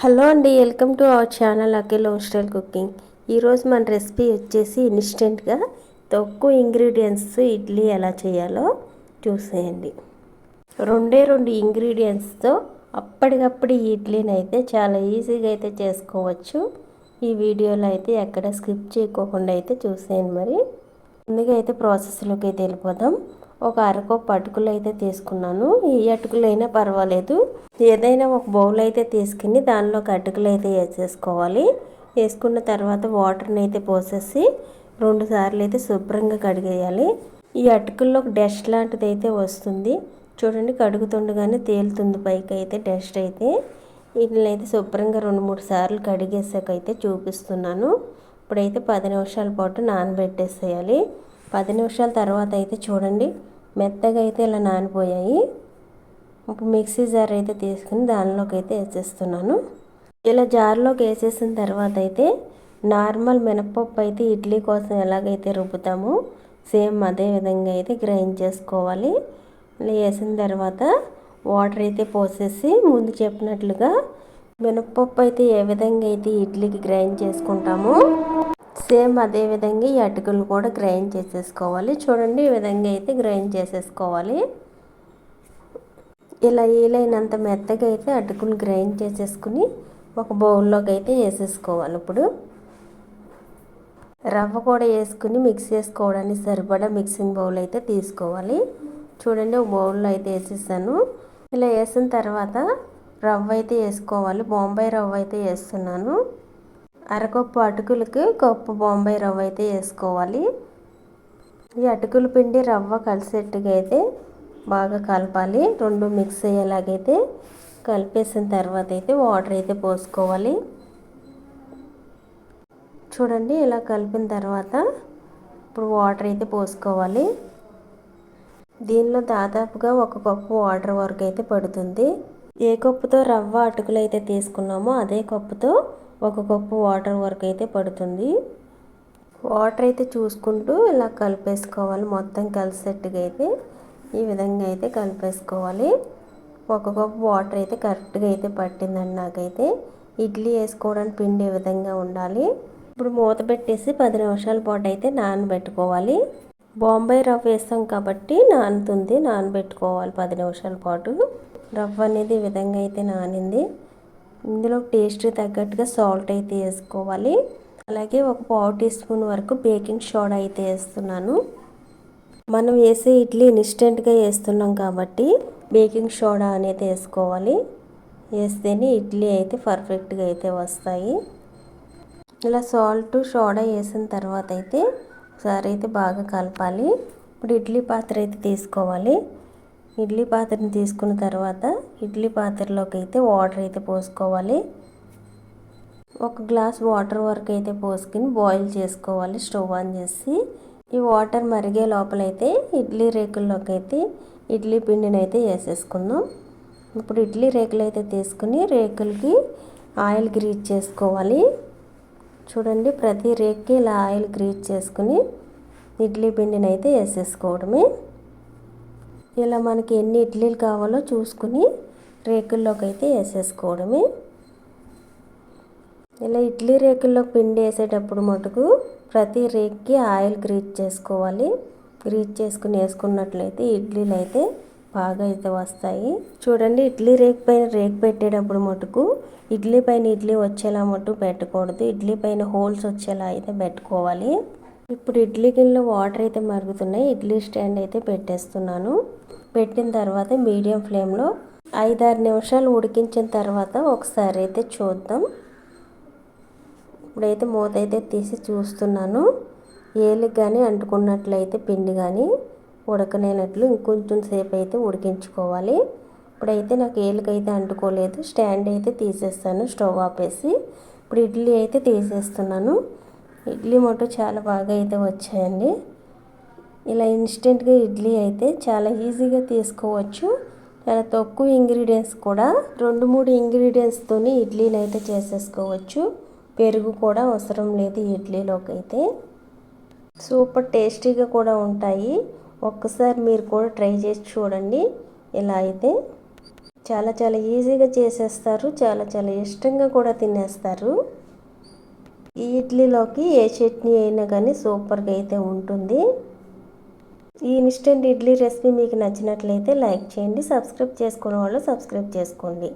Hello అండి, welcome to our channel Akhil home style cooking. ఈరోజు మన రెసిపీ వచ్చేసి ఇన్స్టెంట్గా తక్కువ ఇంగ్రీడియంట్స్ ఇడ్లీ ఎలా చేయాలో చూసేయండి. రెండు ఇంగ్రీడియంట్స్తో అప్పటికప్పుడు ఈ ఇడ్లీని అయితే చాలా ఈజీగా అయితే చేసుకోవచ్చు. ఈ వీడియోలో అయితే ఎక్కడ స్కిప్ చేయకోకుండా అయితే చూసేయండి. మరి ముందుగా అయితే ప్రాసెస్లోకి అయితే వెళ్ళిపోదాం. ఒక అరకప్పు అటుకులు అయితే తీసుకున్నాను. ఈ అటుకులైనా పర్వాలేదు, ఏదైనా ఒక బౌల్ అయితే తీసుకుని దానిలోకి అటుకులు అయితే వేసేసుకోవాలి. వేసుకున్న తర్వాత వాటర్ని అయితే పోసేసి 2 సార్లు అయితే శుభ్రంగా కడిగేయాలి. ఈ అటుకుల్లో డస్ట్ లాంటిది అయితే వస్తుంది చూడండి, కడుగుతుండగానే తేలుతుంది పైకి అయితే డస్ట్ అయితే. వీటిని అయితే శుభ్రంగా 2-3 సార్లు కడిగేసాకైతే చూపిస్తున్నాను. ఇప్పుడైతే 10 నిమిషాల పాటు నానబెట్టేసేయాలి. 10 నిమిషాల తర్వాత అయితే చూడండి మెత్తగా అయితే ఇలా నానిపోయాయి. ఇప్పుడు మిక్సీ జార్ అయితే తీసుకుని దానిలోకి అయితే వేసేస్తున్నాను. ఇలా జార్లోకి వేసేసిన తర్వాత అయితే నార్మల్ మినపప్పు అయితే ఇడ్లీ కోసం ఎలాగైతే రుబ్బుతామో సేమ్ అదే విధంగా అయితే గ్రైండ్ చేసుకోవాలి. ఇలా వేసిన తర్వాత వాటర్ అయితే పోసేసి ముందు చెప్పినట్లుగా మినపప్పు అయితే ఏ విధంగా అయితే ఇడ్లీకి గ్రైండ్ చేసుకుంటామో సేమ్ అదే విధంగా ఈ అటుకులు కూడా గ్రైండ్ చేసేసుకోవాలి. చూడండి ఈ విధంగా అయితే గ్రైండ్ చేసేసుకోవాలి. ఇలా వీలైనంత మెత్తగా అయితే అటుకులు గ్రైండ్ చేసేసుకుని ఒక బౌల్లోకి అయితే వేసేసుకోవాలి. ఇప్పుడు రవ్వ కూడా వేసుకుని మిక్స్ చేసుకోవడానికి సరిపడా మిక్సింగ్ బౌల్ అయితే తీసుకోవాలి. చూడండి ఒక బౌల్లో అయితే వేసేసాను. ఇలా వేసిన తర్వాత రవ్వ అయితే వేసుకోవాలి. బొంబాయి రవ్వ అయితే వేస్తున్నాను. అరకప్పు అటుకులకి కప్పు బొంబాయి రవ్వ అయితే వేసుకోవాలి. ఈ అటుకుల పిండి రవ్వ కలిసేట్టుగా అయితే బాగా కలపాలి. 2 మిక్స్ అయ్యేలాగైతే కలిపేసిన తర్వాత అయితే వాటర్ అయితే పోసుకోవాలి. చూడండి ఇలా కలిపిన తర్వాత ఇప్పుడు వాటర్ అయితే పోసుకోవాలి. దీనిలో దాదాపుగా 1 కప్పు వాటర్ వరకు అయితే పడుతుంది. ఏ కప్పుతో రవ్వ అటుకులు అయితే తీసుకున్నామో అదే కప్పుతో 1 కప్పు వాటర్ వరకు అయితే పడుతుంది. వాటర్ అయితే చూసుకుంటూ ఇలా కలిపేసుకోవాలి. మొత్తం కలిసేట్టుగా అయితే ఈ విధంగా అయితే కలిపేసుకోవాలి. 1 కప్పు వాటర్ అయితే కరెక్ట్గా అయితే పట్టిందండి నాకైతే. ఇడ్లీ వేసుకోవడానికి పిండి ఏ విధంగా ఉండాలి. ఇప్పుడు మూత పెట్టేసి 10 నిమిషాల పాటు అయితే నానబెట్టుకోవాలి. బొంబాయి రవ్వ వేస్తాం కాబట్టి నానుతుంది, నానబెట్టుకోవాలి 10 నిమిషాల పాటు. రవ్వ అనేది ఈ విధంగా అయితే నానింది. ఇందులో టేస్ట్ తగ్గట్టుగా సాల్ట్ అయితే వేసుకోవాలి. అలాగే 1 పావు టీ స్పూన్ వరకు బేకింగ్ సోడా అయితే వేస్తున్నాను. మనం వేసే ఇడ్లీ ఇన్స్టెంట్గా వేస్తున్నాం కాబట్టి బేకింగ్ సోడా అనేది వేసుకోవాలి. వేస్తేనే ఇడ్లీ అయితే పర్ఫెక్ట్గా అయితే వస్తాయి. ఇలా సాల్ట్ సోడా వేసిన తర్వాత అయితే ఒకసారి అయితే బాగా కలపాలి. ఇప్పుడు ఇడ్లీ పాత్ర అయితే తీసుకోవాలి. ఇడ్లీ పాత్రని తీసుకున్న తర్వాత ఇడ్లీ పాత్రలోకి అయితే వాటర్ అయితే పోసుకోవాలి. 1 గ్లాస్ వాటర్ వరకు అయితే పోసుకుని బాయిల్ చేసుకోవాలి స్టవ్ ఆన్ చేసి. ఈ వాటర్ మరిగే లోపలైతే ఇడ్లీ రేకుల్లోకి అయితే ఇడ్లీ పిండిని అయితే వేసేసుకుందాం. ఇప్పుడు ఇడ్లీ రేకులు అయితే తీసుకుని రేకులకి ఆయిల్ గ్రీజ్ చేసుకోవాలి. చూడండి ప్రతి రేక్కి ఇలా ఆయిల్ గ్రీజ్ చేసుకుని ఇడ్లీ పిండిని అయితే వేసేసుకోవడమే. ఇలా మనకి ఎన్ని ఇడ్లీలు కావాలో చూసుకుని రేకుల్లోకి అయితే వేసేసుకోవడమే. ఇలా ఇడ్లీ రేకుల్లో పిండి వేసేటప్పుడు మటుకు ప్రతి రేక్కి ఆయిల్ గ్రీజ్ చేసుకోవాలి. గ్రీజ్ చేసుకుని వేసుకున్నట్లయితే ఇడ్లీలు అయితే బాగా అయితే వస్తాయి. చూడండి ఇడ్లీ రేక్ పైన రేక్ పెట్టేటప్పుడు మటుకు ఇడ్లీ పైన ఇడ్లీ వచ్చేలా మటుకు పెట్టకూడదు, ఇడ్లీ పైన హోల్స్ వచ్చేలా అయితే పెట్టుకోవాలి. ఇప్పుడు ఇడ్లీ గిన్నెలో వాటర్ అయితే మరుగుతున్నాయి. ఇడ్లీ స్టాండ్ అయితే పెట్టేస్తున్నాను. పెట్టిన తర్వాత మీడియం ఫ్లేమ్లో 5-6 నిమిషాలు ఉడికించిన తర్వాత ఒకసారి అయితే చూద్దాం. ఇప్పుడైతే మూత అయితే తీసి చూస్తున్నాను. ఏలికి కానీ అంటుకున్నట్లయితే పిండి కానీ ఉడకనేనట్లు ఇంకొంచెం సేపు అయితే ఉడికించుకోవాలి. ఇప్పుడైతే నాకు ఏలికైతే అంటుకోలేదు. స్టాండ్ అయితే తీసేస్తాను స్టవ్ ఆపేసి. ఇప్పుడు ఇడ్లీ అయితే తీసేస్తున్నాను. ఇడ్లీ మటు చాలా బాగా అయితే వచ్చాయండి. ఇలా ఇన్స్టెంట్గా ఇడ్లీ అయితే చాలా ఈజీగా తీసుకోవచ్చు. చాలా తక్కువ ఇంగ్రీడియంట్స్ కూడా 2-3 ఇంగ్రీడియంట్స్తోని ఇడ్లీని అయితే చేసేసుకోవచ్చు. పెరుగు కూడా అవసరం లేదు ఇడ్లీలోకి అయితే. సూపర్ టేస్టీగా కూడా ఉంటాయి. ఒక్కసారి మీరు కూడా ట్రై చేసి చూడండి. ఇలా అయితే చాలా చాలా ఈజీగా చేసేస్తారు, చాలా చాలా ఇష్టంగా కూడా తినేస్తారు. ఈ ఇడ్లీలోకి ఏ చట్నీ అయినా కానీ సూపర్గా అయితే ఉంటుంది. ఈ ఇన్స్టెంట్ ఇడ్లీ రెసిపీ మీకు నచ్చినట్లయితే లైక్ చేయండి, సబ్స్క్రైబ్ చేసుకునే వాళ్ళు సబ్స్క్రైబ్ చేసుకోండి.